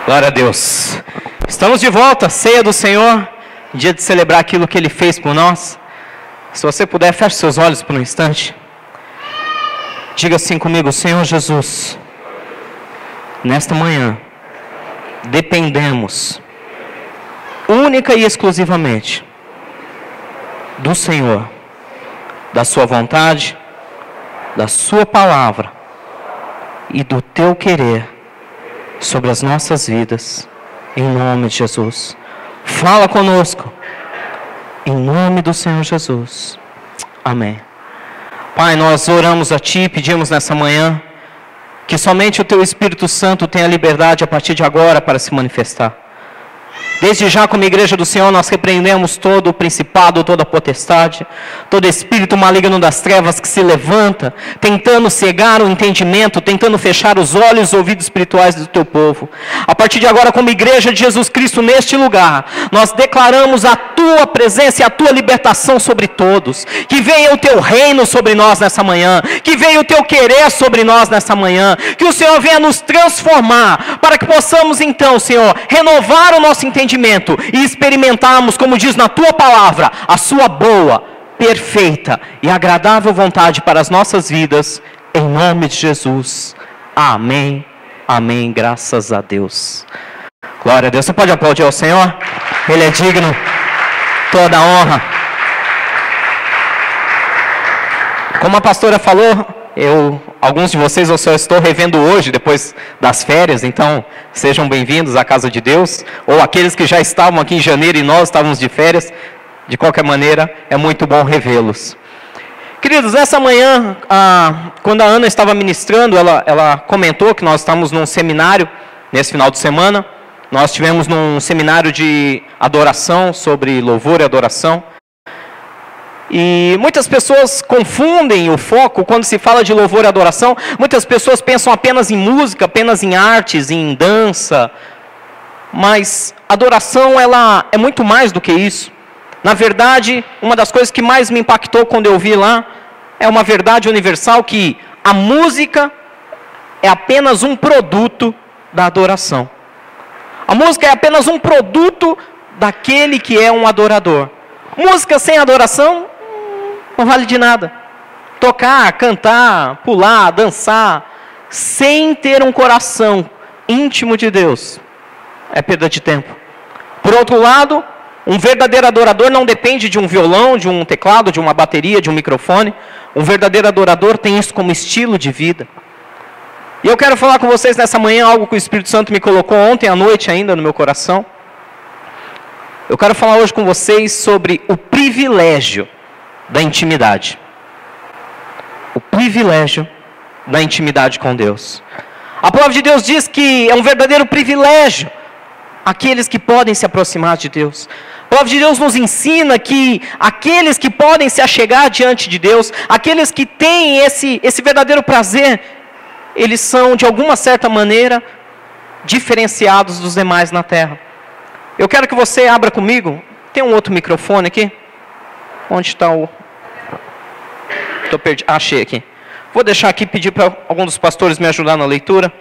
Glória a Deus. Estamos de volta, ceia do Senhor, dia de celebrar aquilo que Ele fez por nós. Se você puder, feche seus olhos por um instante. Diga assim comigo: Senhor Jesus, nesta manhã, dependemos única e exclusivamente do Senhor, da Sua vontade, da Sua palavra e do Teu querer sobre as nossas vidas, em nome de Jesus. Fala conosco, em nome do Senhor Jesus. Amém. Pai, nós oramos a Ti, pedimos nessa manhã que somente o Teu Espírito Santo tenha liberdade a partir de agora para se manifestar. Desde já, como igreja do Senhor, nós repreendemos todo o principado, toda a potestade, todo espírito maligno das trevas que se levanta, tentando cegar o entendimento, tentando fechar os olhos e os ouvidos espirituais do teu povo. A partir de agora, como igreja de Jesus Cristo neste lugar, nós declaramos a tua presença e a tua libertação sobre todos. Que venha o teu reino sobre nós nessa manhã, que venha o teu querer sobre nós nessa manhã, que o Senhor venha nos transformar, para que possamos então, Senhor, renovar o nosso entendimento e experimentarmos, como diz na tua palavra, a sua boa, perfeita e agradável vontade para as nossas vidas, em nome de Jesus. Amém, amém, graças a Deus. Glória a Deus. Você pode aplaudir ao Senhor? Ele é digno, toda a honra. Como a pastora falou, alguns de vocês eu só estou revendo hoje, depois das férias, então sejam bem-vindos à casa de Deus, ou aqueles que já estavam aqui em janeiro e nós estávamos de férias, de qualquer maneira, é muito bom revê-los. Queridos, nessa manhã, quando a Ana estava ministrando, ela comentou que nós estamos num seminário, nesse final de semana, nós tivemos num seminário de adoração, sobre louvor e adoração. E muitas pessoas confundem o foco quando se fala de louvor e adoração. Muitas pessoas pensam apenas em música, apenas em artes, em dança. Mas adoração, ela é muito mais do que isso. Na verdade, uma das coisas que mais me impactou quando eu vi lá, é uma verdade universal, que a música é apenas um produto da adoração. A música é apenas um produto daquele que é um adorador. Música sem adoração não vale de nada. Tocar, cantar, pular, dançar, sem ter um coração íntimo de Deus, é perda de tempo. Por outro lado, um verdadeiro adorador não depende de um violão, de um teclado, de uma bateria, de um microfone. Um verdadeiro adorador tem isso como estilo de vida. E eu quero falar com vocês nessa manhã algo que o Espírito Santo me colocou ontem à noite ainda no meu coração. Eu quero falar hoje com vocês sobre o privilégio da intimidade. O privilégio da intimidade com Deus. A palavra de Deus diz que é um verdadeiro privilégio aqueles que podem se aproximar de Deus. A palavra de Deus nos ensina que aqueles que podem se achegar diante de Deus, aqueles que têm esse verdadeiro prazer, eles são de alguma certa maneira diferenciados dos demais na terra. Eu quero que você abra comigo. Tem um outro microfone aqui? Onde está o... Estou perdido. Achei aqui. Vou deixar aqui, pedir para algum dos pastores me ajudar na leitura.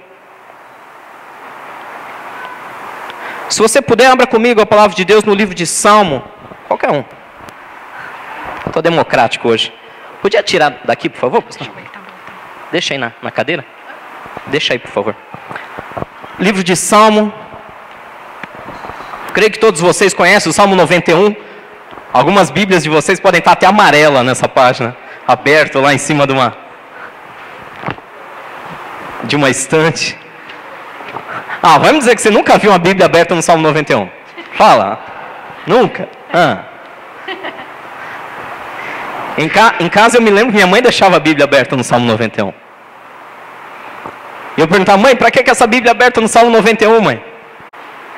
Se você puder, abra comigo a palavra de Deus no livro de Salmo. Qualquer um. Estou democrático hoje. Podia tirar daqui, por favor, pastor? Deixa aí na cadeira. Deixa aí, por favor. Livro de Salmo. Creio que todos vocês conhecem o Salmo 91. Algumas bíblias de vocês podem estar até amarela nessa página, aberto lá em cima de uma estante. Vai me dizer que você nunca viu uma bíblia aberta no Salmo 91? Fala. Nunca? Em casa eu me lembro que minha mãe deixava a bíblia aberta no Salmo 91. E eu perguntava: mãe, para que essa bíblia aberta no Salmo 91, mãe?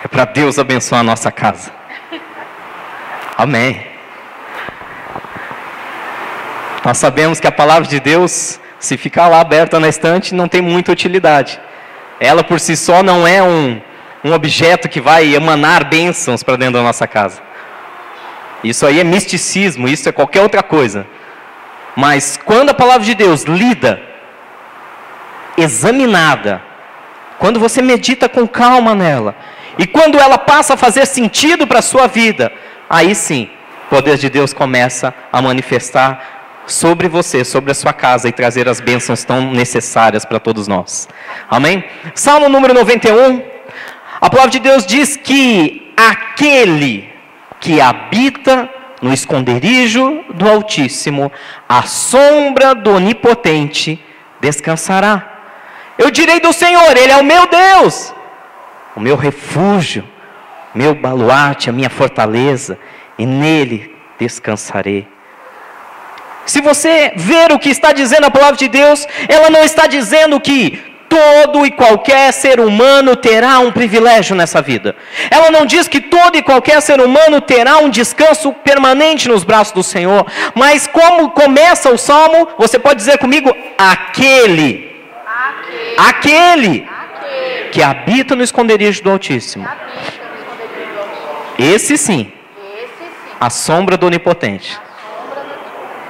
É para Deus abençoar a nossa casa. Amém. Nós sabemos que a palavra de Deus, se ficar lá aberta na estante, não tem muita utilidade. Ela por si só não é um objeto que vai emanar bênçãos para dentro da nossa casa. Isso aí é misticismo, isso é qualquer outra coisa. Mas quando a palavra de Deus lida, examinada, quando você medita com calma nela, e quando ela passa a fazer sentido para a sua vida, aí sim, o poder de Deus começa a manifestar sobre você, sobre a sua casa, e trazer as bênçãos tão necessárias para todos nós. Amém? Salmo número 91, a palavra de Deus diz que aquele que habita no esconderijo do Altíssimo, à sombra do Onipotente, descansará. Eu direi do Senhor, Ele é o meu Deus, o meu refúgio, meu baluarte, a minha fortaleza, e nele descansarei. Se você ver o que está dizendo a palavra de Deus, ela não está dizendo que todo e qualquer ser humano terá um privilégio nessa vida. Ela não diz que todo e qualquer ser humano terá um descanso permanente nos braços do Senhor. Mas como começa o Salmo, você pode dizer comigo, aquele que habita no esconderijo do Altíssimo. Esse sim, a sombra do Onipotente,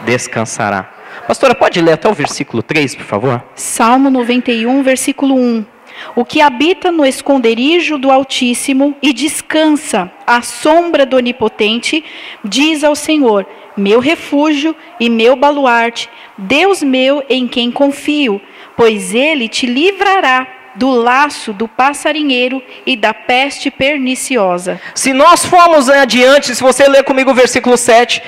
descansará. Pastora, pode ler até o versículo 3, por favor? Salmo 91, versículo 1. O que habita no esconderijo do Altíssimo e descansa à sombra do Onipotente, diz ao Senhor, meu refúgio e meu baluarte, Deus meu em quem confio, pois Ele te livrará do laço do passarinheiro e da peste perniciosa. Se nós formos adiante, se você ler comigo o versículo 7...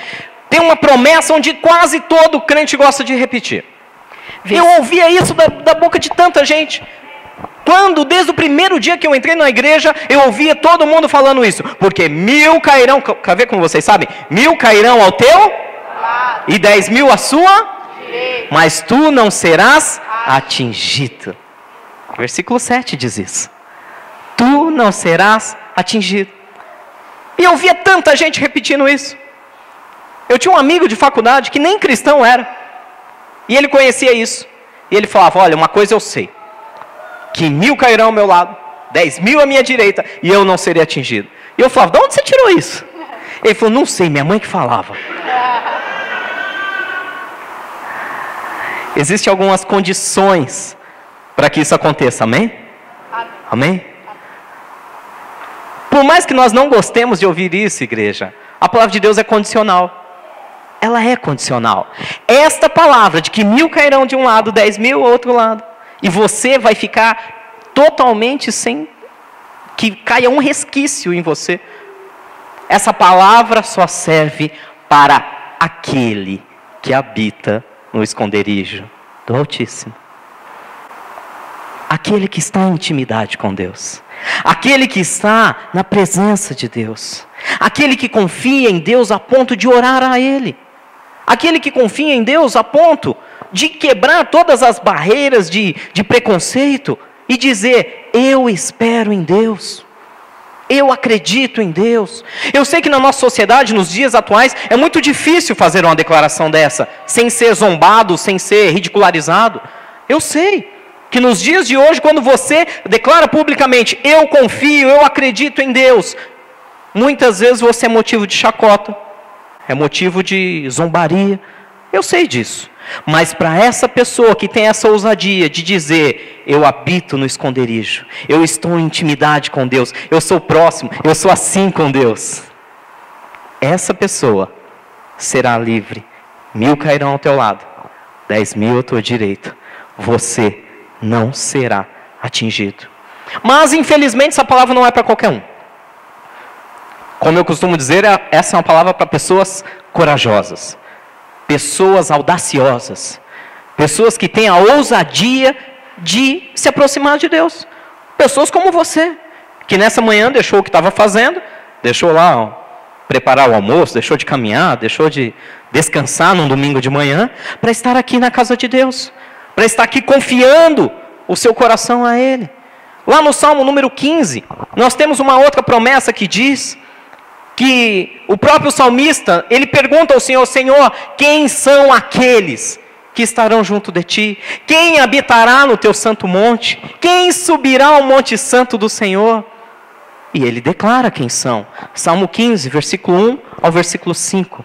tem uma promessa onde quase todo crente gosta de repetir. Eu ouvia isso da boca de tanta gente. Quando, desde o primeiro dia que eu entrei na igreja, eu ouvia todo mundo falando isso. Porque 1000 cairão, quer ver como vocês sabem? 1000 cairão ao teu lado, e 10.000 à sua direita, mas tu não serás atingido. Versículo 7 diz isso. Tu não serás atingido. E eu ouvia tanta gente repetindo isso. Eu tinha um amigo de faculdade que nem cristão era. E ele conhecia isso. E ele falava, olha, uma coisa eu sei. Que 1000 cairão ao meu lado, 10.000 à minha direita, e eu não serei atingido. E eu falava, de onde você tirou isso? Ele falou, não sei, minha mãe que falava. Existem algumas condições para que isso aconteça, amém? Amém? Por mais que nós não gostemos de ouvir isso, igreja, a palavra de Deus é condicional. Ela é condicional. Esta palavra de que 1000 cairão de um lado, 10.000 ao outro lado, e você vai ficar totalmente sem que caia um resquício em você. Essa palavra só serve para aquele que habita no esconderijo do Altíssimo. Aquele que está em intimidade com Deus. Aquele que está na presença de Deus. Aquele que confia em Deus a ponto de orar a Ele. Aquele que confia em Deus a ponto de quebrar todas as barreiras de preconceito e dizer, eu espero em Deus. Eu acredito em Deus. Eu sei que na nossa sociedade, nos dias atuais, é muito difícil fazer uma declaração dessa, sem ser zombado, sem ser ridicularizado. Eu sei que nos dias de hoje, quando você declara publicamente, eu confio, eu acredito em Deus, muitas vezes você é motivo de chacota, é motivo de zombaria. Eu sei disso. Mas para essa pessoa que tem essa ousadia de dizer, eu habito no esconderijo, eu estou em intimidade com Deus, eu sou próximo, eu sou assim com Deus, essa pessoa será livre. 1000 cairão ao teu lado, 10.000 à tua direita, você não será atingido. Mas infelizmente essa palavra não é para qualquer um. Como eu costumo dizer, essa é uma palavra para pessoas corajosas, pessoas audaciosas, pessoas que têm a ousadia de se aproximar de Deus. Pessoas como você, que nessa manhã deixou o que estava fazendo, deixou lá preparar o almoço, deixou de caminhar, deixou de descansar num domingo de manhã, para estar aqui na casa de Deus, para estar aqui confiando o seu coração a Ele. Lá no Salmo número 15, nós temos uma outra promessa que diz que o próprio salmista, ele pergunta ao Senhor, Senhor, quem são aqueles que estarão junto de ti? Quem habitará no teu santo monte? Quem subirá ao monte santo do Senhor? E ele declara quem são. Salmo 15, versículo 1 ao versículo 5.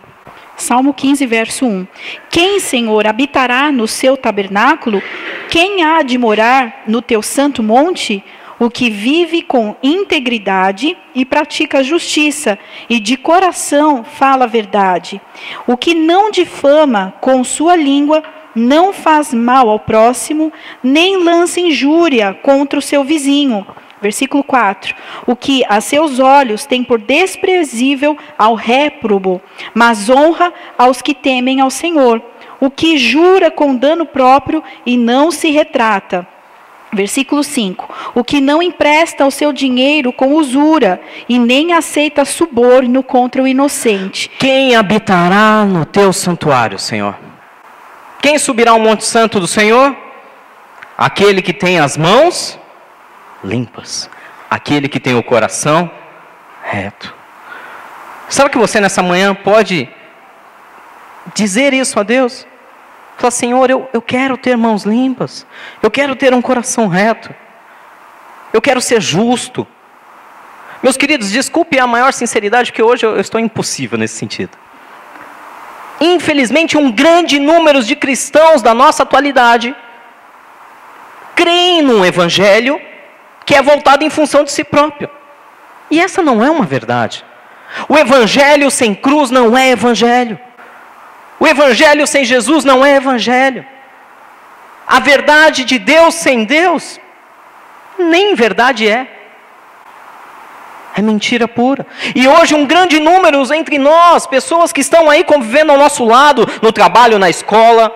Salmo 15, verso 1. Quem, Senhor, habitará no seu tabernáculo? Quem há de morar no teu santo monte? O que vive com integridade e pratica a justiça, e de coração fala a verdade. O que não difama com sua língua, não faz mal ao próximo, nem lança injúria contra o seu vizinho. Versículo 4. O que a seus olhos tem por desprezível ao réprobo, mas honra aos que temem ao Senhor. O que jura com dano próprio e não se retrata. Versículo 5. O que não empresta o seu dinheiro com usura e nem aceita suborno contra o inocente. Quem habitará no teu santuário, Senhor? Quem subirá ao monte santo do Senhor? Aquele que tem as mãos limpas, aquele que tem o coração reto. Sabe que você nessa manhã pode dizer isso a Deus? Fala, Senhor, eu quero ter mãos limpas, eu quero ter um coração reto, eu quero ser justo. Meus queridos, desculpe a maior sinceridade, porque hoje eu estou impossível nesse sentido. Infelizmente, um grande número de cristãos da nossa atualidade creem num evangelho que é voltado em função de si próprio. E essa não é uma verdade. O evangelho sem cruz não é evangelho. O evangelho sem Jesus não é evangelho. A verdade de Deus sem Deus, nem verdade é. É mentira pura. E hoje um grande número entre nós, pessoas que estão aí convivendo ao nosso lado, no trabalho, na escola,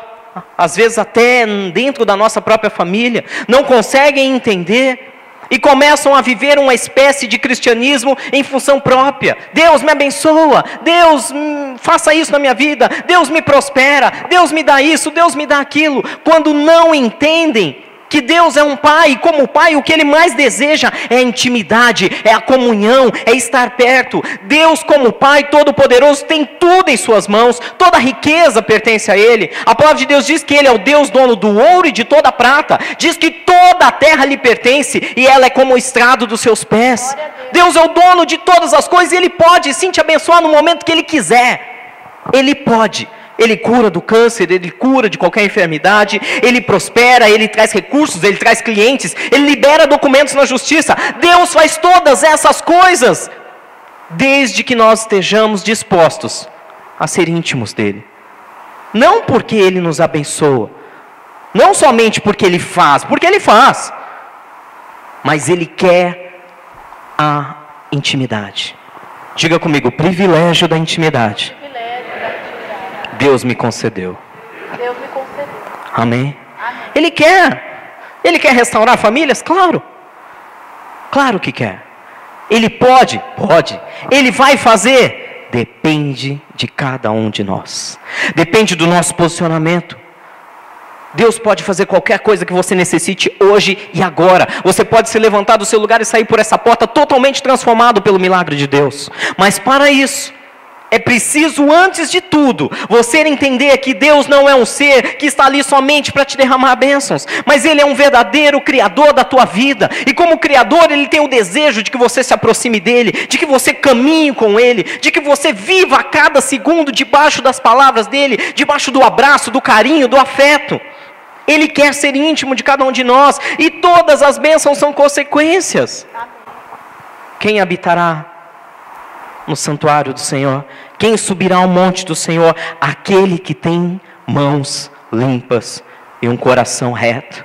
às vezes até dentro da nossa própria família, não conseguem entender e começam a viver uma espécie de cristianismo em função própria. Deus me abençoa, Deus faça isso na minha vida, Deus me prospera, Deus me dá isso, Deus me dá aquilo. Quando não entendem que Deus é um pai, e como pai o que Ele mais deseja é a intimidade, é a comunhão, é estar perto. Deus como pai todo-poderoso tem tudo em suas mãos, toda a riqueza pertence a Ele. A palavra de Deus diz que Ele é o Deus dono do ouro e de toda a prata, diz que toda a terra lhe pertence e ela é como o estrado dos seus pés. Deus é o dono de todas as coisas e Ele pode sim te abençoar no momento que Ele quiser. Ele pode. Ele cura do câncer, Ele cura de qualquer enfermidade, Ele prospera, Ele traz recursos, Ele traz clientes, Ele libera documentos na justiça. Deus faz todas essas coisas, desde que nós estejamos dispostos a ser íntimos dEle. Não porque Ele nos abençoa, não somente porque Ele faz, porque Ele faz, mas Ele quer a intimidade. Diga comigo, o privilégio da intimidade. Deus me concedeu. Deus me concedeu. Amém? Amém. Ele quer restaurar famílias? Claro. Claro que quer. Ele pode? Pode. Ele vai fazer? Depende de cada um de nós. Depende do nosso posicionamento. Deus pode fazer qualquer coisa que você necessite hoje e agora. Você pode se levantar do seu lugar e sair por essa porta totalmente transformado pelo milagre de Deus. Mas para isso, é preciso, antes de tudo, você entender que Deus não é um ser que está ali somente para te derramar bênçãos, mas Ele é um verdadeiro Criador da tua vida, e como Criador, Ele tem o desejo de que você se aproxime dEle, de que você caminhe com Ele, de que você viva a cada segundo debaixo das palavras dEle, debaixo do abraço, do carinho, do afeto. Ele quer ser íntimo de cada um de nós, e todas as bênçãos são consequências. Quem habitará no santuário do Senhor? Quem subirá ao monte do Senhor? Aquele que tem mãos limpas e um coração reto.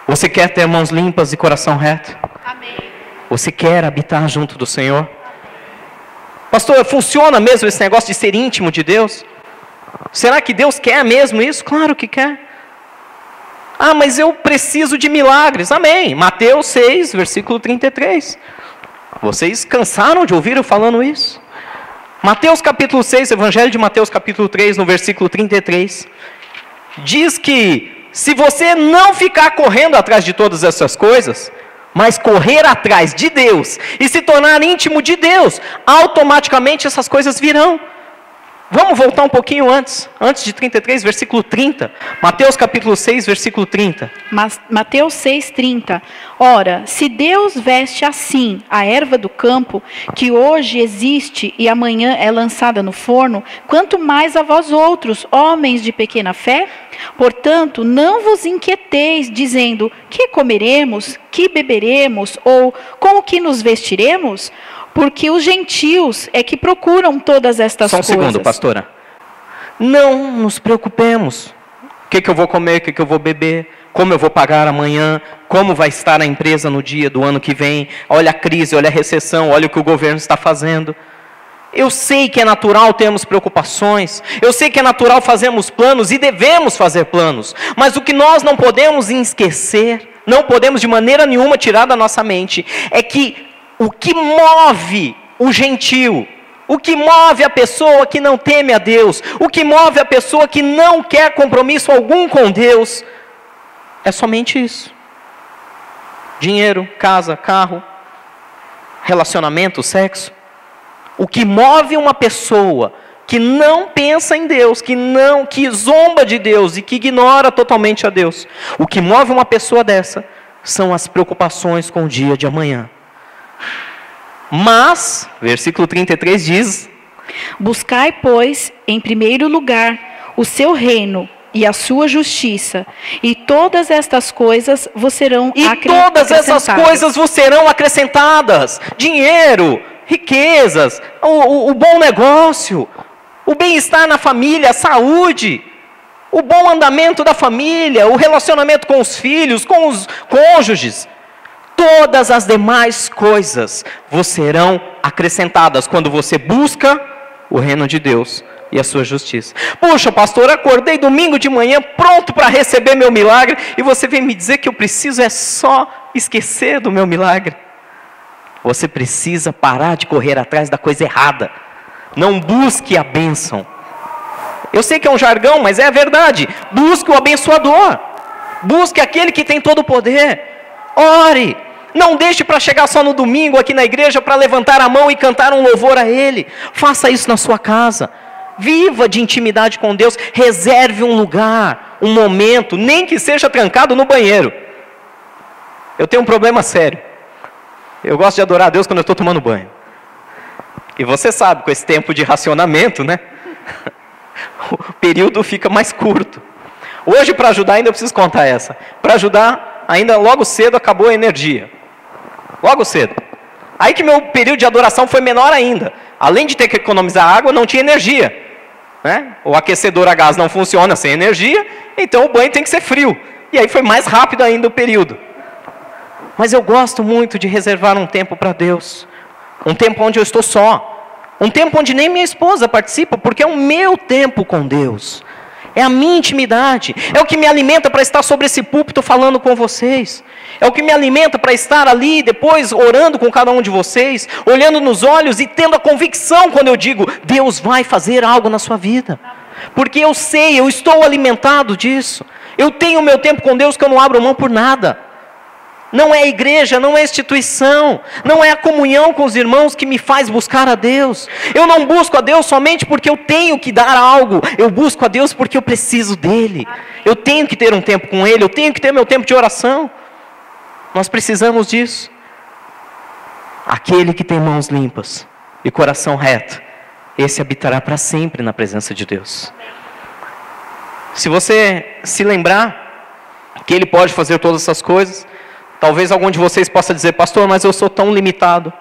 Você quer ter mãos limpas e coração reto? Amém. Você quer habitar junto do Senhor? Amém. Pastor, funciona mesmo esse negócio de ser íntimo de Deus? Será que Deus quer mesmo isso? Claro que quer. Ah, mas eu preciso de milagres. Amém. Mateus 6, versículo 33. Vocês cansaram de ouvir eu falando isso? Mateus capítulo 6, Evangelho de Mateus capítulo 3, no versículo 33. Diz que se você não ficar correndo atrás de todas essas coisas, mas correr atrás de Deus e se tornar íntimo de Deus, automaticamente essas coisas virão. Vamos voltar um pouquinho antes de 33, versículo 30. Mateus capítulo 6, versículo 30. Mateus 6, 30. Ora, se Deus veste assim a erva do campo, que hoje existe e amanhã é lançada no forno, quanto mais a vós outros, homens de pequena fé? Portanto, não vos inquieteis, dizendo, que comeremos, que beberemos, ou com o que nos vestiremos? Porque os gentios é que procuram todas estas coisas. Só um segundo, pastora. Não nos preocupemos. O que eu vou comer, o que eu vou beber, como eu vou pagar amanhã, como vai estar a empresa no dia do ano que vem. Olha a crise, olha a recessão, olha o que o governo está fazendo. Eu sei que é natural termos preocupações, eu sei que é natural fazermos planos e devemos fazer planos. Mas o que nós não podemos esquecer, não podemos de maneira nenhuma tirar da nossa mente, é que o que move o gentio, o que move a pessoa que não teme a Deus, o que move a pessoa que não quer compromisso algum com Deus, é somente isso. Dinheiro, casa, carro, relacionamento, sexo. O que move uma pessoa que não pensa em Deus, que zomba de Deus e que ignora totalmente a Deus, o que move uma pessoa dessa são as preocupações com o dia de amanhã. Mas, versículo 33 diz: buscai, pois, em primeiro lugar o seu reino e a sua justiça, e todas estas coisas vos serão acrescentadas. Todas essas coisas vos serão acrescentadas. Dinheiro, riquezas, o bom negócio, o bem-estar na família, a saúde, o bom andamento da família, o relacionamento com os filhos, com os cônjuges. Todas as demais coisas vos serão acrescentadas quando você busca o reino de Deus e a sua justiça. Puxa, pastor, acordei domingo de manhã pronto para receber meu milagre e você vem me dizer que eu preciso é só esquecer do meu milagre. Você precisa parar de correr atrás da coisa errada. Não busque a bênção. Eu sei que é um jargão, mas é a verdade. Busque o abençoador. Busque aquele que tem todo o poder. Ore. Não deixe para chegar só no domingo aqui na igreja para levantar a mão e cantar um louvor a Ele. Faça isso na sua casa. Viva de intimidade com Deus. Reserve um lugar, um momento, nem que seja trancado no banheiro. Eu tenho um problema sério. Eu gosto de adorar a Deus quando eu estou tomando banho. E você sabe, com esse tempo de racionamento, né? O período fica mais curto. Hoje, para ajudar, ainda eu preciso contar essa. Para ajudar, ainda logo cedo acabou a energia. Logo cedo. Aí que meu período de adoração foi menor ainda. Além de ter que economizar água, não tinha energia. Né? O aquecedor a gás não funciona sem energia, então o banho tem que ser frio. E aí foi mais rápido ainda o período. Mas eu gosto muito de reservar um tempo para Deus. Um tempo onde eu estou só. Um tempo onde nem minha esposa participa, porque é o meu tempo com Deus. É a minha intimidade. É o que me alimenta para estar sobre esse púlpito falando com vocês. É o que me alimenta para estar ali depois orando com cada um de vocês, olhando nos olhos e tendo a convicção quando eu digo, Deus vai fazer algo na sua vida. Porque eu sei, eu estou alimentado disso. Eu tenho o meu tempo com Deus que eu não abro mão por nada. Não é a igreja, não é a instituição, não é a comunhão com os irmãos que me faz buscar a Deus. Eu não busco a Deus somente porque eu tenho que dar algo. Eu busco a Deus porque eu preciso dEle. Eu tenho que ter um tempo com Ele, eu tenho que ter meu tempo de oração. Nós precisamos disso. Aquele que tem mãos limpas e coração reto, esse habitará para sempre na presença de Deus. Se você se lembrar que Ele pode fazer todas essas coisas, talvez algum de vocês possa dizer, pastor, mas eu sou tão limitado.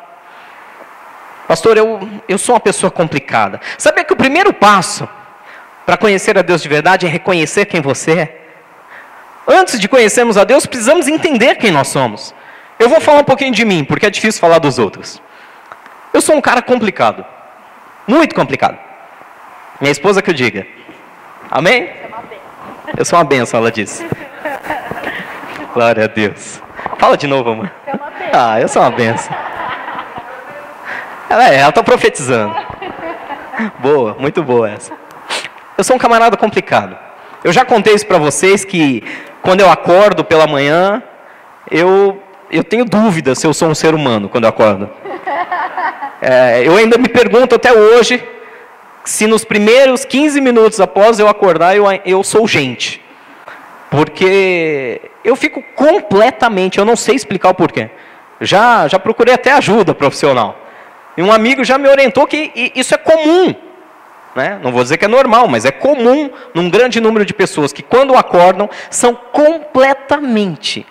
Pastor, eu sou uma pessoa complicada. Sabe que o primeiro passo para conhecer a Deus de verdade é reconhecer quem você é? Antes de conhecermos a Deus, precisamos entender quem nós somos. Eu vou falar um pouquinho de mim, porque é difícil falar dos outros. Eu sou um cara complicado. Muito complicado. Minha esposa que eu diga. Amém? Eu sou uma benção, ela disse. Glória a Deus. Fala de novo, amor. Ah, eu sou uma benção. Ela está profetizando. Boa, muito boa essa. Eu sou um camarada complicado. Eu já contei isso para vocês que quando eu acordo pela manhã, eu tenho dúvida se eu sou um ser humano quando eu acordo. Eu ainda me pergunto até hoje se nos primeiros 15 minutos após eu acordar, eu sou gente. Porque eu fico completamente, eu não sei explicar o porquê. Já procurei até ajuda profissional. E um amigo já me orientou que isso é comum. Né? Não vou dizer que é normal, mas é comum num grande número de pessoas que quando acordam são completamente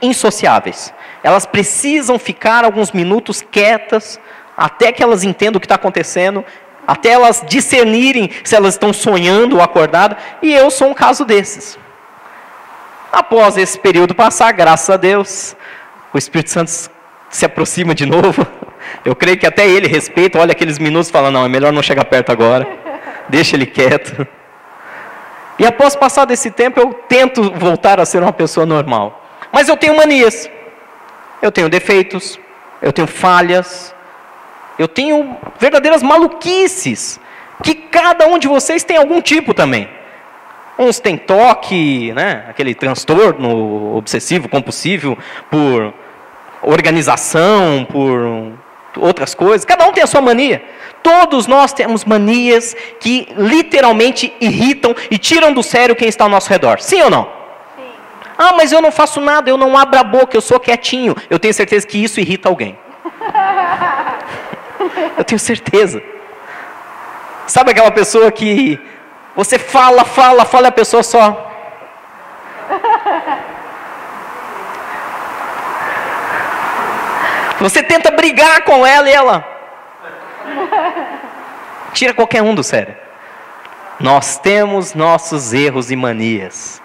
insociáveis. Elas precisam ficar alguns minutos quietas, até que elas entendam o que está acontecendo, até elas discernirem se elas estão sonhando ou acordadas, e eu sou um caso desses. Após esse período passar, graças a Deus, o Espírito Santo se aproxima de novo. Eu creio que até ele respeita, olha aqueles minutos e fala, não, é melhor não chegar perto agora, deixa ele quieto. E após passar desse tempo, eu tento voltar a ser uma pessoa normal. Mas eu tenho manias, eu tenho defeitos, eu tenho falhas, eu tenho verdadeiras maluquices, que cada um de vocês tem algum tipo também. Uns têm toque, né? Aquele transtorno obsessivo, compulsivo, por organização, por outras coisas. Cada um tem a sua mania. Todos nós temos manias que literalmente irritam e tiram do sério quem está ao nosso redor. Sim ou não? Sim. Ah, mas eu não faço nada, eu não abro a boca, eu sou quietinho. Eu tenho certeza que isso irrita alguém. Eu tenho certeza. Sabe aquela pessoa que você fala e a pessoa só... Você tenta brigar com ela e ela... Tira qualquer um do sério. Nós temos nossos erros e manias.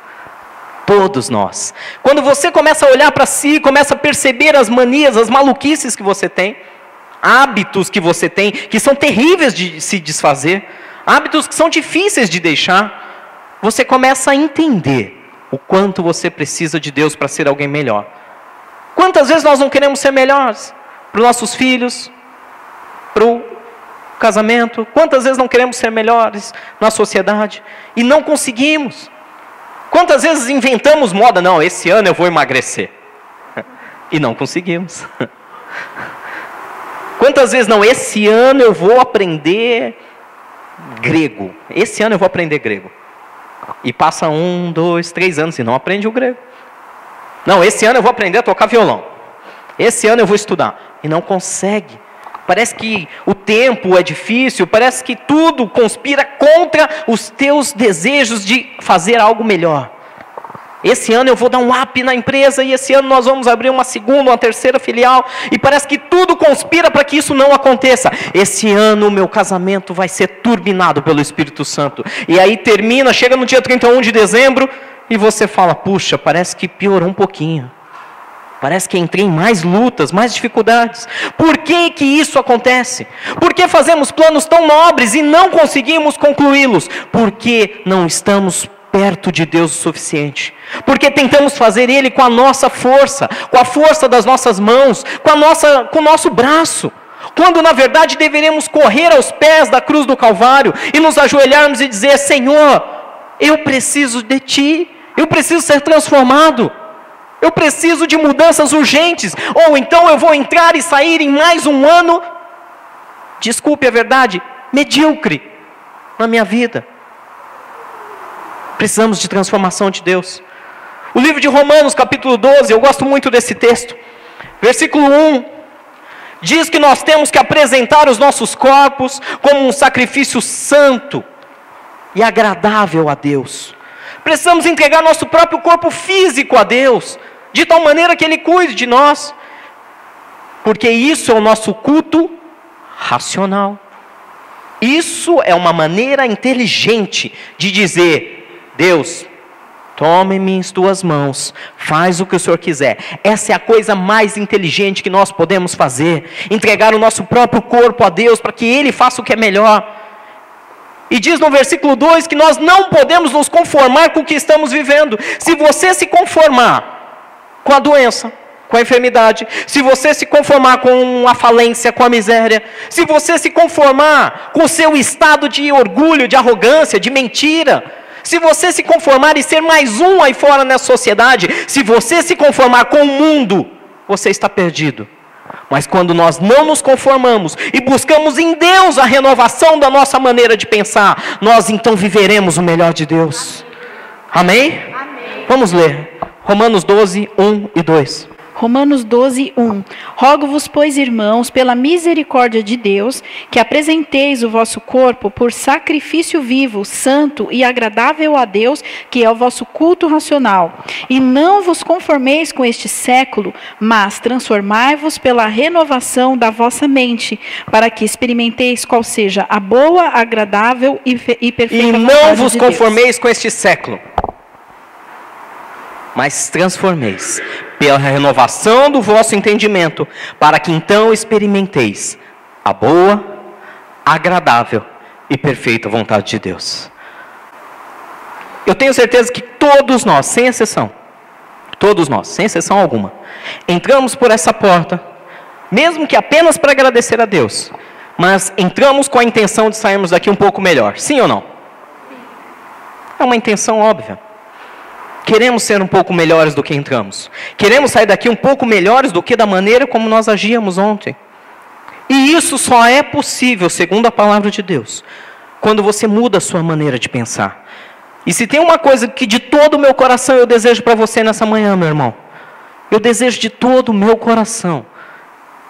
Todos nós. Quando você começa a olhar para si, começa a perceber as manias, as maluquices que você tem, hábitos que você tem, que são terríveis de se desfazer, hábitos que são difíceis de deixar, você começa a entender o quanto você precisa de Deus para ser alguém melhor. Quantas vezes nós não queremos ser melhores para os nossos filhos, para o casamento? Quantas vezes não queremos ser melhores na sociedade e não conseguimos? Quantas vezes inventamos moda? Não, esse ano eu vou emagrecer. E não conseguimos. Quantas vezes não, esse ano eu vou aprender grego. Esse ano eu vou aprender grego. E passa 1, 2, 3 anos e não aprende o grego. Não, esse ano eu vou aprender a tocar violão. Esse ano eu vou estudar. E não consegue. Parece que o tempo é difícil, parece que tudo conspira contra os teus desejos de fazer algo melhor. Esse ano eu vou dar um up na empresa, e esse ano nós vamos abrir uma segunda, uma terceira filial, e parece que tudo conspira para que isso não aconteça. Esse ano o meu casamento vai ser turbinado pelo Espírito Santo. E aí termina, chega no dia 31 de dezembro, e você fala, puxa, parece que piorou um pouquinho. Parece que entrei em mais lutas, mais dificuldades. Por que isso acontece? Por que fazemos planos tão nobres e não conseguimos concluí-los? Porque não estamos perto de Deus o suficiente. Porque tentamos fazer Ele com a nossa força, com a força das nossas mãos, com o nosso braço. Quando na verdade deveríamos correr aos pés da cruz do Calvário e nos ajoelharmos e dizer, Senhor, eu preciso de Ti, eu preciso ser transformado. Eu preciso de mudanças urgentes, ou então eu vou entrar e sair em mais um ano, desculpe a verdade, medíocre na minha vida. Precisamos de transformação de Deus. O livro de Romanos, capítulo 12, eu gosto muito desse texto. Versículo 1, diz que nós temos que apresentar os nossos corpos como um sacrifício santo e agradável a Deus. Precisamos entregar nosso próprio corpo físico a Deus, de tal maneira que Ele cuide de nós, porque isso é o nosso culto racional. Isso é uma maneira inteligente de dizer, Deus, tome-me em tuas mãos, faz o que o Senhor quiser. Essa é a coisa mais inteligente que nós podemos fazer, entregar o nosso próprio corpo a Deus, para que Ele faça o que é melhor. E diz no versículo 2 que nós não podemos nos conformar com o que estamos vivendo. Se você se conformar com a doença, com a enfermidade, se você se conformar com a falência, com a miséria, se você se conformar com o seu estado de orgulho, de arrogância, de mentira, se você se conformar e ser mais um aí fora nessa sociedade, se você se conformar com o mundo, você está perdido. Mas quando nós não nos conformamos e buscamos em Deus a renovação da nossa maneira de pensar, nós então viveremos o melhor de Deus. Amém? Amém. Vamos ler. Romanos 12, 1 e 2. Romanos 12, 1. Rogo-vos, pois, irmãos, pela misericórdia de Deus, que apresenteis o vosso corpo por sacrifício vivo, santo e agradável a Deus, que é o vosso culto racional. E não vos conformeis com este século, mas transformai-vos pela renovação da vossa mente, para que experimenteis qual seja a boa, agradável e perfeita vontade de Deus. E não vos conformeis com este século, mas transformeis pela renovação do vosso entendimento, para que então experimenteis a boa, agradável e perfeita vontade de Deus. Eu tenho certeza que todos nós, sem exceção, todos nós, sem exceção alguma, entramos por essa porta, mesmo que apenas para agradecer a Deus, mas entramos com a intenção de sairmos daqui um pouco melhor, sim ou não? É uma intenção óbvia. Queremos ser um pouco melhores do que entramos. Queremos sair daqui um pouco melhores do que da maneira como nós agíamos ontem. E isso só é possível, segundo a palavra de Deus, quando você muda a sua maneira de pensar. E se tem uma coisa que de todo o meu coração eu desejo para você nessa manhã, meu irmão, eu desejo de todo o meu coração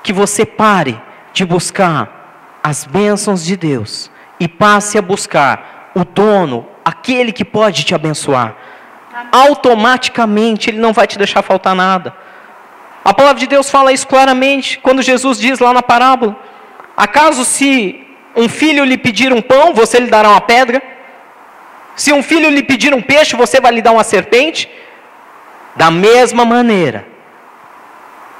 que você pare de buscar as bênçãos de Deus e passe a buscar o dono, aquele que pode te abençoar. Automaticamente Ele não vai te deixar faltar nada. A palavra de Deus fala isso claramente, quando Jesus diz lá na parábola: acaso se um filho lhe pedir um pão, você lhe dará uma pedra? Se um filho lhe pedir um peixe, você vai lhe dar uma serpente? Da mesma maneira,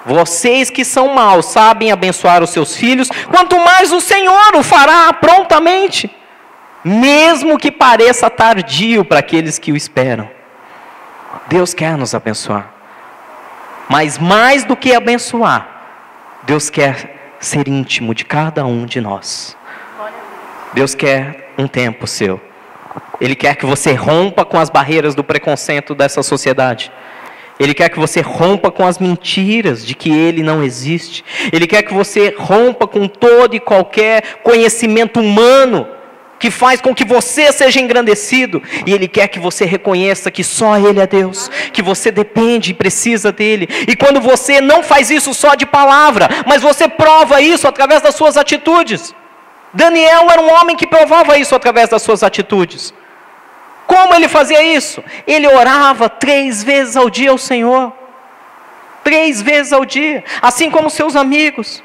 vocês que são maus sabem abençoar os seus filhos, quanto mais o Senhor o fará prontamente, mesmo que pareça tardio para aqueles que o esperam. Deus quer nos abençoar, mas mais do que abençoar, Deus quer ser íntimo de cada um de nós. Deus quer um tempo seu. Ele quer que você rompa com as barreiras do preconceito dessa sociedade. Ele quer que você rompa com as mentiras de que Ele não existe. Ele quer que você rompa com todo e qualquer conhecimento humano que faz com que você seja engrandecido, e Ele quer que você reconheça que só Ele é Deus, que você depende e precisa dEle, e quando você não faz isso só de palavra, mas você prova isso através das suas atitudes. Daniel era um homem que provava isso através das suas atitudes. Como ele fazia isso? Ele orava 3 vezes ao dia ao Senhor, 3 vezes ao dia, assim como seus amigos.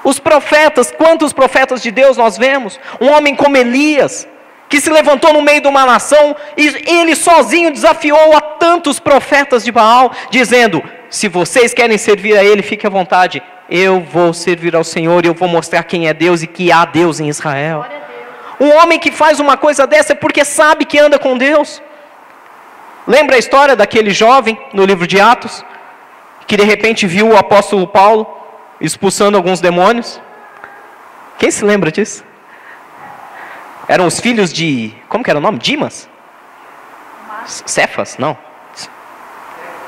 Os profetas, quantos profetas de Deus nós vemos? Um homem como Elias, que se levantou no meio de uma nação, e ele sozinho desafiou a tantos profetas de Baal, dizendo: se vocês querem servir a Ele, fique à vontade, eu vou servir ao Senhor, e eu vou mostrar quem é Deus e que há Deus em Israel. Um homem que faz uma coisa dessa é porque sabe que anda com Deus. Lembra a história daquele jovem no livro de Atos, que de repente viu o apóstolo Paulo expulsando alguns demônios? Quem se lembra disso? Eram os filhos de... como que era o nome? Dimas? Cefas? Não.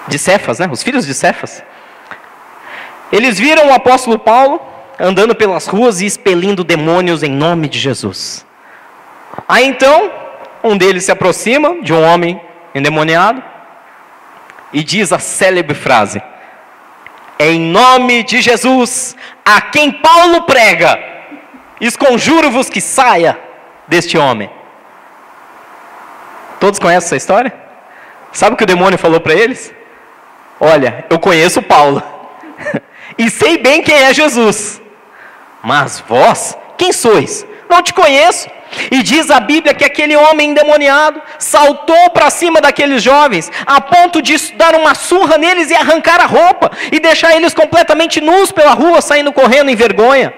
De Cefas, né? Os filhos de Cefas. Eles viram o apóstolo Paulo andando pelas ruas e expelindo demônios em nome de Jesus. Aí então, um deles se aproxima de um homem endemoniado e diz a célebre frase: em nome de Jesus, a quem Paulo prega, esconjuro-vos que saia deste homem. Todos conhecem essa história? Sabe o que o demônio falou para eles? Olha, eu conheço Paulo e sei bem quem é Jesus, mas vós, quem sois? Não te conheço. E diz a Bíblia que aquele homem endemoniado saltou para cima daqueles jovens, a ponto de dar uma surra neles e arrancar a roupa, e deixar eles completamente nus pela rua, saindo correndo em vergonha.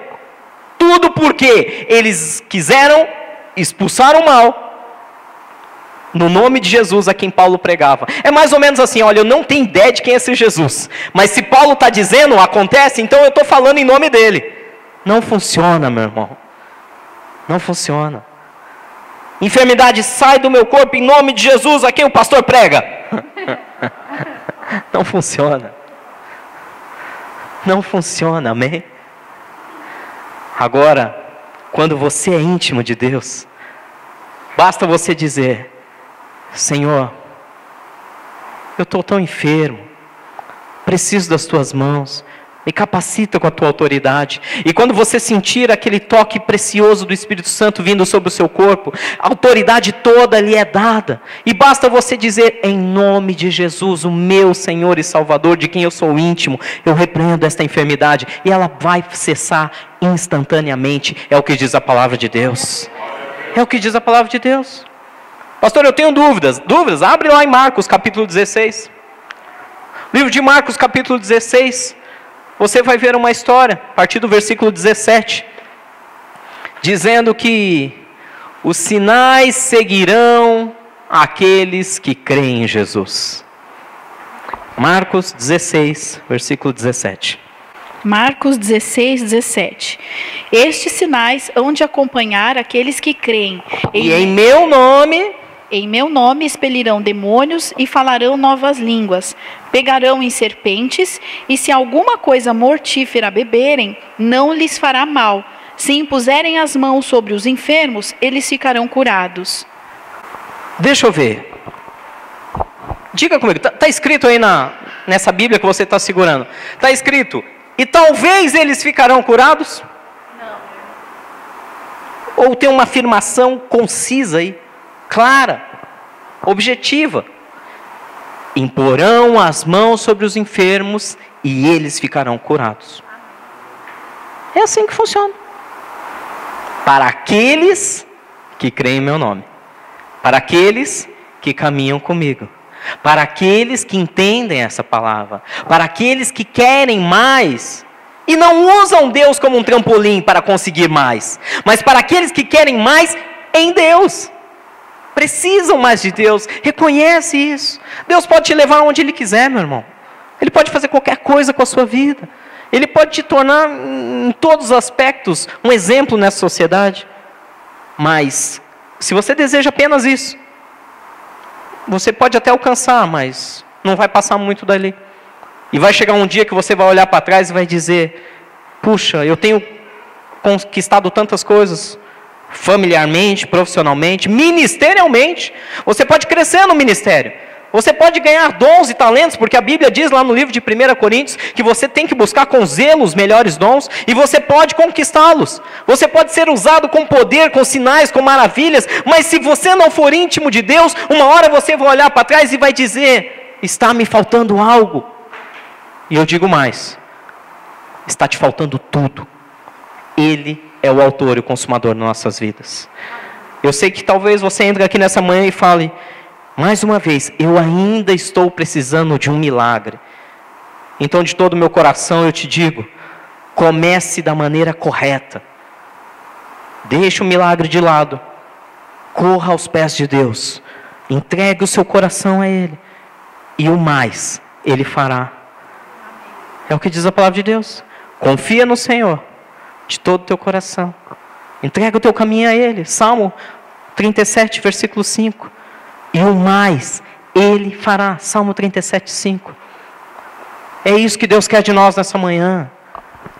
Tudo porque eles quiseram expulsar o mal no nome de Jesus a quem Paulo pregava. É mais ou menos assim: olha, eu não tenho ideia de quem é esse Jesus, mas se Paulo está dizendo, acontece, então eu estou falando em nome dele. Não funciona, meu irmão. Não funciona. Enfermidade, sai do meu corpo em nome de Jesus a quem o pastor prega. Não funciona. Não funciona, amém? Agora, quando você é íntimo de Deus, basta você dizer: Senhor, eu estou tão enfermo, preciso das tuas mãos, me capacita com a tua autoridade. E quando você sentir aquele toque precioso do Espírito Santo vindo sobre o seu corpo, a autoridade toda lhe é dada. E basta você dizer: em nome de Jesus, o meu Senhor e Salvador, de quem eu sou íntimo, eu repreendo esta enfermidade. E ela vai cessar instantaneamente. É o que diz a palavra de Deus. É o que diz a palavra de Deus. Pastor, eu tenho dúvidas. Dúvidas? Abre lá em Marcos capítulo 16. Livro de Marcos capítulo 16. Você vai ver uma história, a partir do versículo 17, dizendo que os sinais seguirão aqueles que creem em Jesus. Marcos 16, versículo 17. Marcos 16, 17. Estes sinais hão de acompanhar aqueles que creem. E em meu nome... Em meu nome expelirão demônios e falarão novas línguas. Pegarão em serpentes, e se alguma coisa mortífera beberem, não lhes fará mal. Se impuserem as mãos sobre os enfermos, eles ficarão curados. Deixa eu ver. Diga comigo, está escrito aí nessa Bíblia que você está segurando. Está escrito: e talvez eles ficarão curados? Não. Ou tem uma afirmação concisa aí, clara, objetiva: imporão as mãos sobre os enfermos e eles ficarão curados. É assim que funciona. Para aqueles que creem em meu nome, para aqueles que caminham comigo, para aqueles que entendem essa palavra, para aqueles que querem mais e não usam Deus como um trampolim para conseguir mais, mas para aqueles que querem mais em Deus. Precisam mais de Deus, reconhece isso. Deus pode te levar onde Ele quiser, meu irmão. Ele pode fazer qualquer coisa com a sua vida. Ele pode te tornar, em todos os aspectos, um exemplo nessa sociedade. Mas, se você deseja apenas isso, você pode até alcançar, mas não vai passar muito dali. E vai chegar um dia que você vai olhar para trás e vai dizer: puxa, eu tenho conquistado tantas coisas, familiarmente, profissionalmente, ministerialmente. Você pode crescer no ministério, você pode ganhar dons e talentos, porque a Bíblia diz lá no livro de 1 Coríntios que você tem que buscar com zelo os melhores dons, e você pode conquistá-los. Você pode ser usado com poder, com sinais, com maravilhas, mas se você não for íntimo de Deus, uma hora você vai olhar para trás e vai dizer: está me faltando algo. E eu digo mais: está te faltando tudo. Ele é o autor e o consumador das nossas vidas. Eu sei que talvez você entre aqui nessa manhã e fale: mais uma vez, eu ainda estou precisando de um milagre. Então, de todo o meu coração eu te digo: comece da maneira correta. Deixe o milagre de lado. Corra aos pés de Deus. Entregue o seu coração a Ele. E o mais Ele fará. É o que diz a palavra de Deus. Confia no Senhor de todo o teu coração. Entrega o teu caminho a Ele. Salmo 37, versículo 5. E o mais Ele fará. Salmo 37, 5. É isso que Deus quer de nós nessa manhã.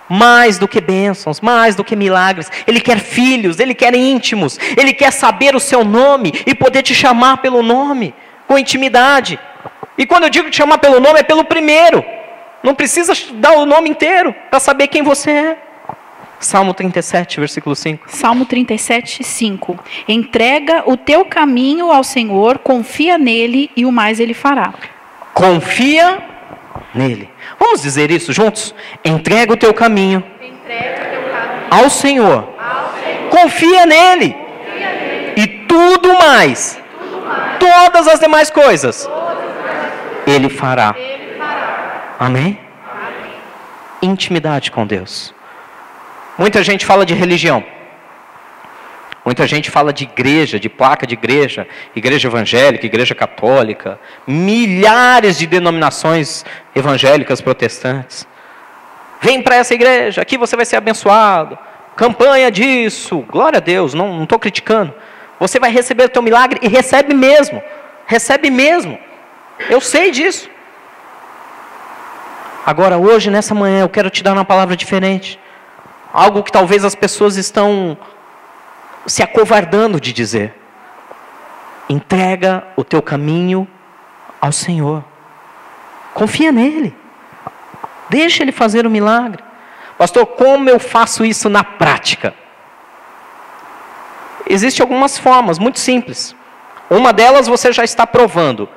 Mais do que bênçãos, mais do que milagres. Ele quer filhos, Ele quer íntimos. Ele quer saber o seu nome e poder te chamar pelo nome, com intimidade. E quando eu digo te chamar pelo nome, é pelo primeiro. Não precisa dar o nome inteiro para saber quem você é. Salmo 37, versículo 5. Salmo 37, 5. Entrega o teu caminho ao Senhor, confia nele e o mais Ele fará. Confia nele. Vamos dizer isso juntos? Entrega o teu caminho, ao Senhor. Confia nele. E tudo mais, todas as demais coisas, Ele fará. Amém? Intimidade com Deus. Muita gente fala de religião. Muita gente fala de igreja, de placa de igreja, igreja evangélica, igreja católica, milhares de denominações evangélicas protestantes. Vem para essa igreja, aqui você vai ser abençoado. Campanha disso, glória a Deus, não estou criticando. Você vai receber o teu milagre e recebe mesmo. Recebe mesmo. Eu sei disso. Agora, hoje, nessa manhã, eu quero te dar uma palavra diferente. Algo que talvez as pessoas estão se acovardando de dizer. Entrega o teu caminho ao Senhor. Confia nele. Deixa ele fazer o milagre. Pastor, como eu faço isso na prática? Existem algumas formas muito simples. Uma delas você já está provando.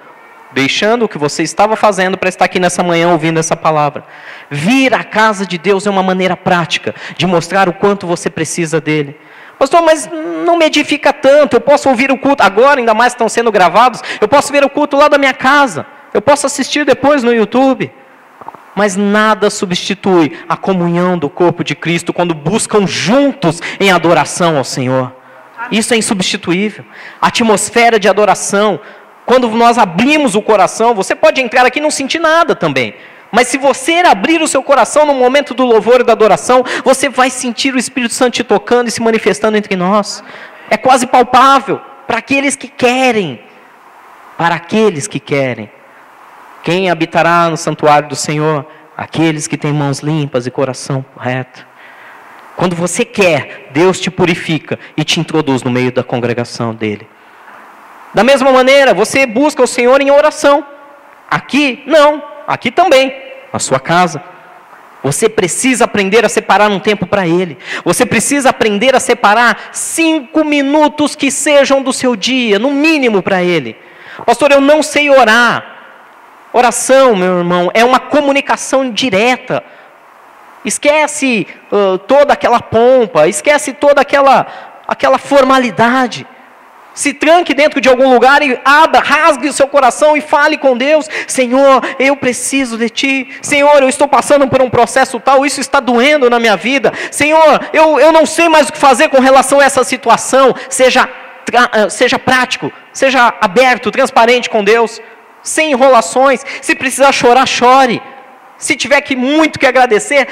Deixando o que você estava fazendo para estar aqui nessa manhã ouvindo essa palavra. Vir à casa de Deus é uma maneira prática de mostrar o quanto você precisa dele. Pastor, mas não me edifica tanto. Eu posso ouvir o culto agora, ainda mais que estão sendo gravados. Eu posso ver o culto lá da minha casa. Eu posso assistir depois no YouTube. Mas nada substitui a comunhão do corpo de Cristo quando buscam juntos em adoração ao Senhor. Isso é insubstituível. A atmosfera de adoração. Quando nós abrimos o coração, você pode entrar aqui e não sentir nada também. Mas se você abrir o seu coração no momento do louvor e da adoração, você vai sentir o Espírito Santo te tocando e se manifestando entre nós. É quase palpável para aqueles que querem. Para aqueles que querem. Quem habitará no santuário do Senhor? Aqueles que têm mãos limpas e coração reto. Quando você quer, Deus te purifica e te introduz no meio da congregação dele. Da mesma maneira, você busca o Senhor em oração. Aqui, não. Aqui também, na sua casa. Você precisa aprender a separar um tempo para Ele. Você precisa aprender a separar 5 minutos que sejam do seu dia, no mínimo para Ele. Pastor, eu não sei orar. Oração, meu irmão, é uma comunicação direta. Esquece toda aquela pompa, esquece toda aquela formalidade. Se tranque dentro de algum lugar e abra, rasgue o seu coração e fale com Deus. Senhor, eu preciso de Ti. Senhor, eu estou passando por um processo tal, isso está doendo na minha vida. Senhor, eu não sei mais o que fazer com relação a essa situação. Seja prático, seja aberto, transparente com Deus. Sem enrolações. Se precisar chorar, chore. Se tiver muito que agradecer,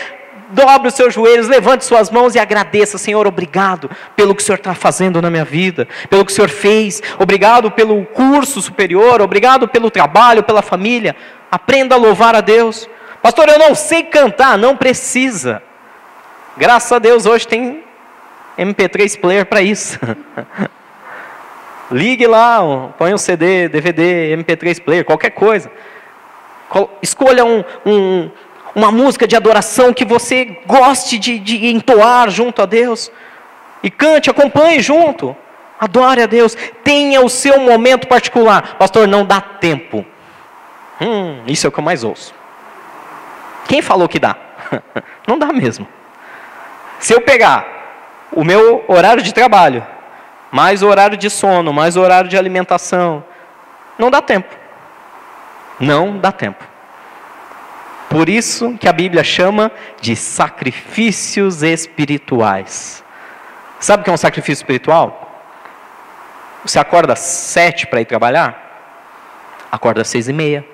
dobre os seus joelhos, levante suas mãos e agradeça. Senhor, obrigado pelo que o Senhor está fazendo na minha vida, pelo que o Senhor fez, obrigado pelo curso superior, obrigado pelo trabalho, pela família. Aprenda a louvar a Deus. Pastor, eu não sei cantar. Não precisa. Graças a Deus hoje tem MP3 player para isso. Ligue lá, põe um CD, DVD, MP3 player, qualquer coisa. Escolha uma música de adoração que você goste de entoar junto a Deus. E cante, acompanhe junto. Adore a Deus. Tenha o seu momento particular. Pastor, não dá tempo. Isso é o que eu mais ouço. Quem falou que dá? Não dá mesmo. Se eu pegar o meu horário de trabalho, mais o horário de sono, mais o horário de alimentação, não dá tempo. Não dá tempo. Por isso que a Bíblia chama de sacrifícios espirituais. Sabe o que é um sacrifício espiritual? Você acorda às 7 para ir trabalhar? Acorda às 6:30.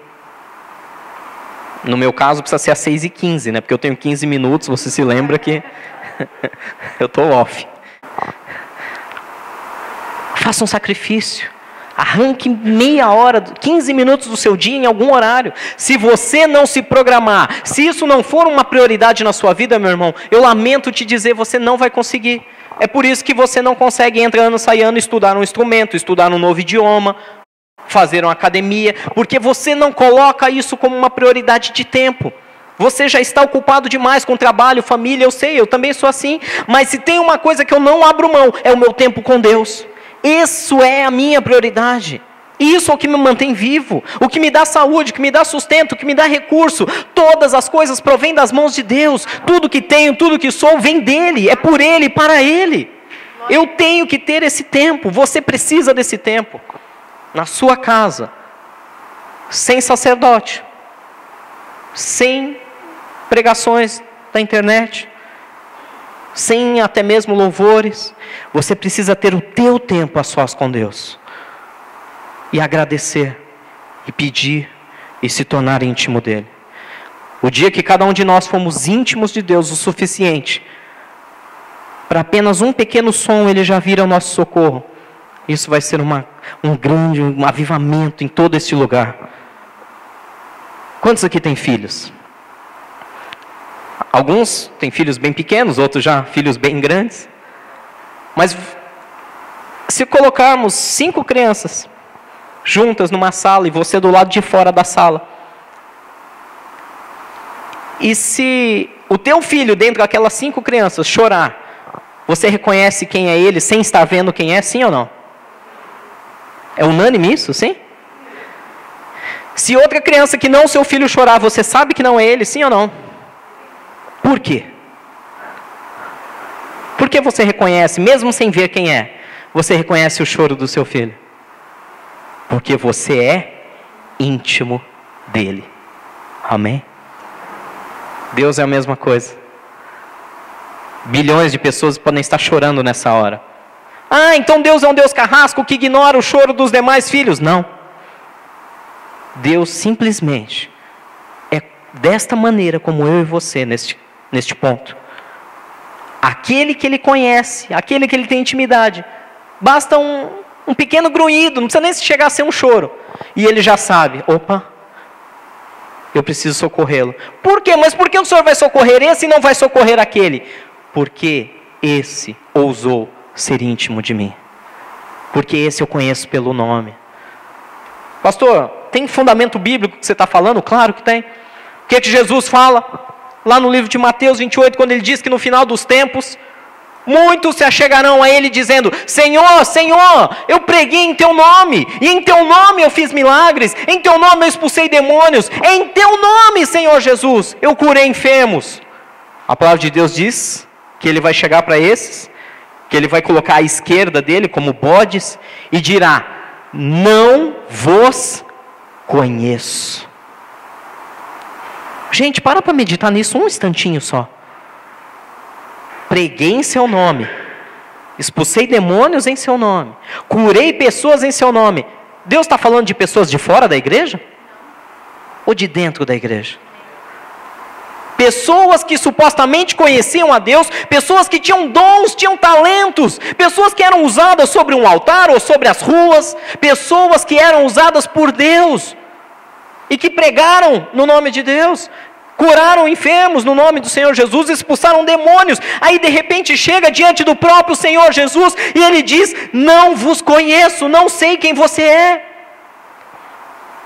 No meu caso precisa ser às 6:15, né? Porque eu tenho 15 minutos, você se lembra que eu estou off. Faça um sacrifício. Arranque meia hora, 15 minutos do seu dia em algum horário. Se você não se programar, se isso não for uma prioridade na sua vida, meu irmão, eu lamento te dizer, você não vai conseguir. É por isso que você não consegue entrar ano, sair ano, estudar um instrumento, estudar um novo idioma, fazer uma academia, porque você não coloca isso como uma prioridade de tempo. Você já está ocupado demais com trabalho, família, eu sei, eu também sou assim. Mas se tem uma coisa que eu não abro mão, é o meu tempo com Deus. Isso é a minha prioridade. Isso é o que me mantém vivo. O que me dá saúde, o que me dá sustento, o que me dá recurso. Todas as coisas provêm das mãos de Deus. Tudo que tenho, tudo que sou, vem dEle. É por Ele, para Ele. Eu tenho que ter esse tempo. Você precisa desse tempo. Na sua casa. Sem sacerdote. Sem pregações da internet. Sem até mesmo louvores. Você precisa ter o teu tempo a sós com Deus. E agradecer. E pedir. E se tornar íntimo dEle. O dia que cada um de nós fomos íntimos de Deus o suficiente, para apenas um pequeno som Ele já vir ao nosso socorro. Isso vai ser um grande avivamento em todo esse lugar. Quantos aqui têm filhos? Alguns têm filhos bem pequenos, outros já filhos bem grandes. Mas se colocarmos 5 crianças juntas numa sala e você do lado de fora da sala, e se o teu filho dentro daquelas 5 crianças chorar, você reconhece quem é ele sem estar vendo quem é, sim ou não? É unânime isso, sim? Se outra criança que não seu filho chorar, você sabe que não é ele, sim ou não? Por quê? Por que você reconhece, mesmo sem ver quem é, você reconhece o choro do seu filho? Porque você é íntimo dele. Amém? Deus é a mesma coisa. Bilhões de pessoas podem estar chorando nessa hora. Ah, então Deus é um Deus carrasco que ignora o choro dos demais filhos. Não. Deus simplesmente é desta maneira como eu e você neste ponto. Aquele que Ele conhece, aquele que Ele tem intimidade, basta um pequeno grunhido, não precisa nem chegar a ser um choro. E Ele já sabe, opa, eu preciso socorrê-lo. Por quê? Mas por que o Senhor vai socorrer esse e não vai socorrer aquele? Porque esse ousou ser íntimo de mim. Porque esse eu conheço pelo nome. Pastor, tem fundamento bíblico que você está falando? Claro que tem. O que Jesus fala? Lá no livro de Mateus 28, quando ele diz que no final dos tempos, muitos se achegarão a ele dizendo, Senhor, Senhor, eu preguei em teu nome, e em teu nome eu fiz milagres, em teu nome eu expulsei demônios, em teu nome, Senhor Jesus, eu curei enfermos. A palavra de Deus diz que ele vai chegar para esses, que ele vai colocar à esquerda dele como bodes, e dirá, não vos conheço. Gente, para meditar nisso um instantinho só. Preguei em seu nome, expulsei demônios em seu nome, curei pessoas em seu nome. Deus está falando de pessoas de fora da igreja? Ou de dentro da igreja? Pessoas que supostamente conheciam a Deus, pessoas que tinham dons, tinham talentos, pessoas que eram usadas sobre um altar ou sobre as ruas, pessoas que eram usadas por Deus e que pregaram no nome de Deus, curaram enfermos no nome do Senhor Jesus, expulsaram demônios. Aí de repente chega diante do próprio Senhor Jesus e ele diz, não vos conheço, não sei quem você é.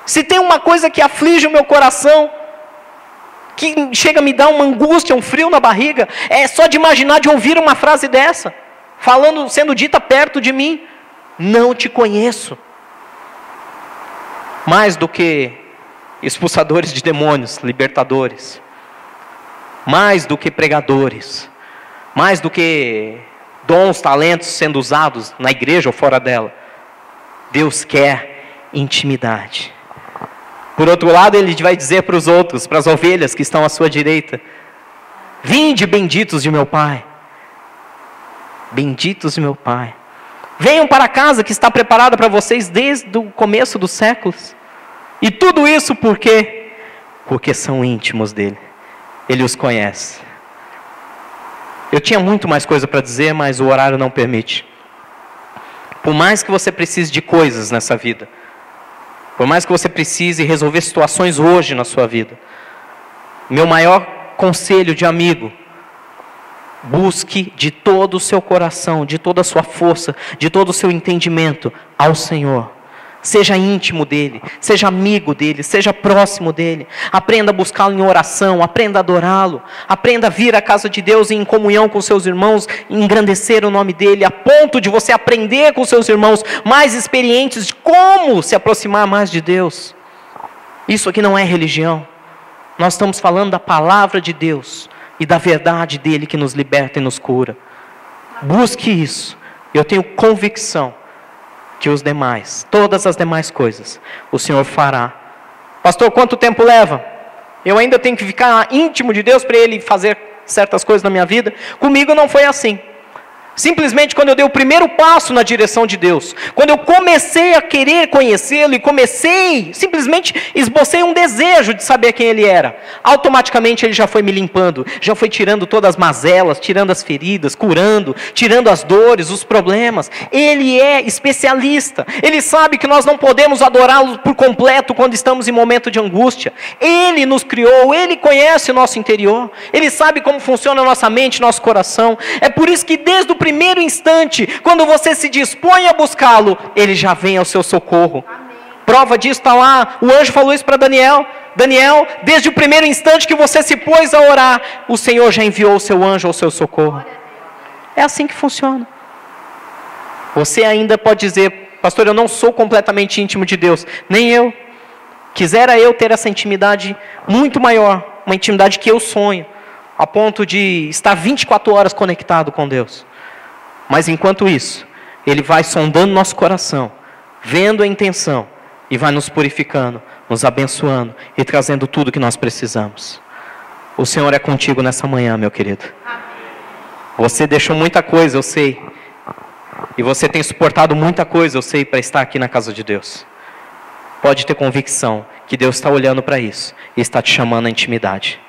Se tem uma coisa que aflige o meu coração, que chega a me dar uma angústia, um frio na barriga, é só de imaginar, de ouvir uma frase dessa, sendo dita perto de mim, não te conheço. Mais do que expulsadores de demônios, libertadores, mais do que pregadores, mais do que dons, talentos sendo usados na igreja ou fora dela, Deus quer intimidade. Por outro lado, Ele vai dizer para os outros, para as ovelhas que estão à sua direita, vinde benditos de meu Pai, benditos de meu Pai, venham para a casa que está preparada para vocês desde o começo dos séculos. E tudo isso por quê? Porque são íntimos dele. Ele os conhece. Eu tinha muito mais coisa para dizer, mas o horário não permite. Por mais que você precise de coisas nessa vida, por mais que você precise resolver situações hoje na sua vida, meu maior conselho de amigo, busque de todo o seu coração, de toda a sua força, de todo o seu entendimento ao Senhor. Seja íntimo dele, seja amigo dele, seja próximo dele. Aprenda a buscá-lo em oração, aprenda a adorá-lo, aprenda a vir à casa de Deus em comunhão com seus irmãos, engrandecer o nome dele, a ponto de você aprender com seus irmãos mais experientes de como se aproximar mais de Deus. Isso aqui não é religião. Nós estamos falando da palavra de Deus e da verdade dele que nos liberta e nos cura. Busque isso. Eu tenho convicção que os demais, todas as demais coisas, o Senhor fará. Pastor, quanto tempo leva? Eu ainda tenho que ficar íntimo de Deus para Ele fazer certas coisas na minha vida? Comigo não foi assim. Simplesmente quando eu dei o primeiro passo na direção de Deus, quando eu comecei a querer conhecê-lo e simplesmente esbocei um desejo de saber quem Ele era, automaticamente Ele já foi me limpando, já foi tirando todas as mazelas, tirando as feridas, curando, tirando as dores, os problemas. Ele é especialista, Ele sabe que nós não podemos adorá-lo por completo quando estamos em momento de angústia. Ele nos criou, Ele conhece o nosso interior, Ele sabe como funciona a nossa mente, nosso coração. É por isso que desde o primeiro instante, quando você se dispõe a buscá-lo, Ele já vem ao seu socorro. Amém. Prova disso está lá, o anjo falou isso para Daniel. Daniel, desde o primeiro instante que você se pôs a orar, o Senhor já enviou o seu anjo ao seu socorro. É assim que funciona. Você ainda pode dizer, pastor, eu não sou completamente íntimo de Deus. Nem eu. Quisera eu ter essa intimidade muito maior, uma intimidade que eu sonho, a ponto de estar 24 horas conectado com Deus. Mas enquanto isso, Ele vai sondando nosso coração, vendo a intenção, e vai nos purificando, nos abençoando e trazendo tudo que nós precisamos. O Senhor é contigo nessa manhã, meu querido. Você deixou muita coisa, eu sei. E você tem suportado muita coisa, eu sei, para estar aqui na casa de Deus. Pode ter convicção que Deus está olhando para isso e está te chamando à intimidade.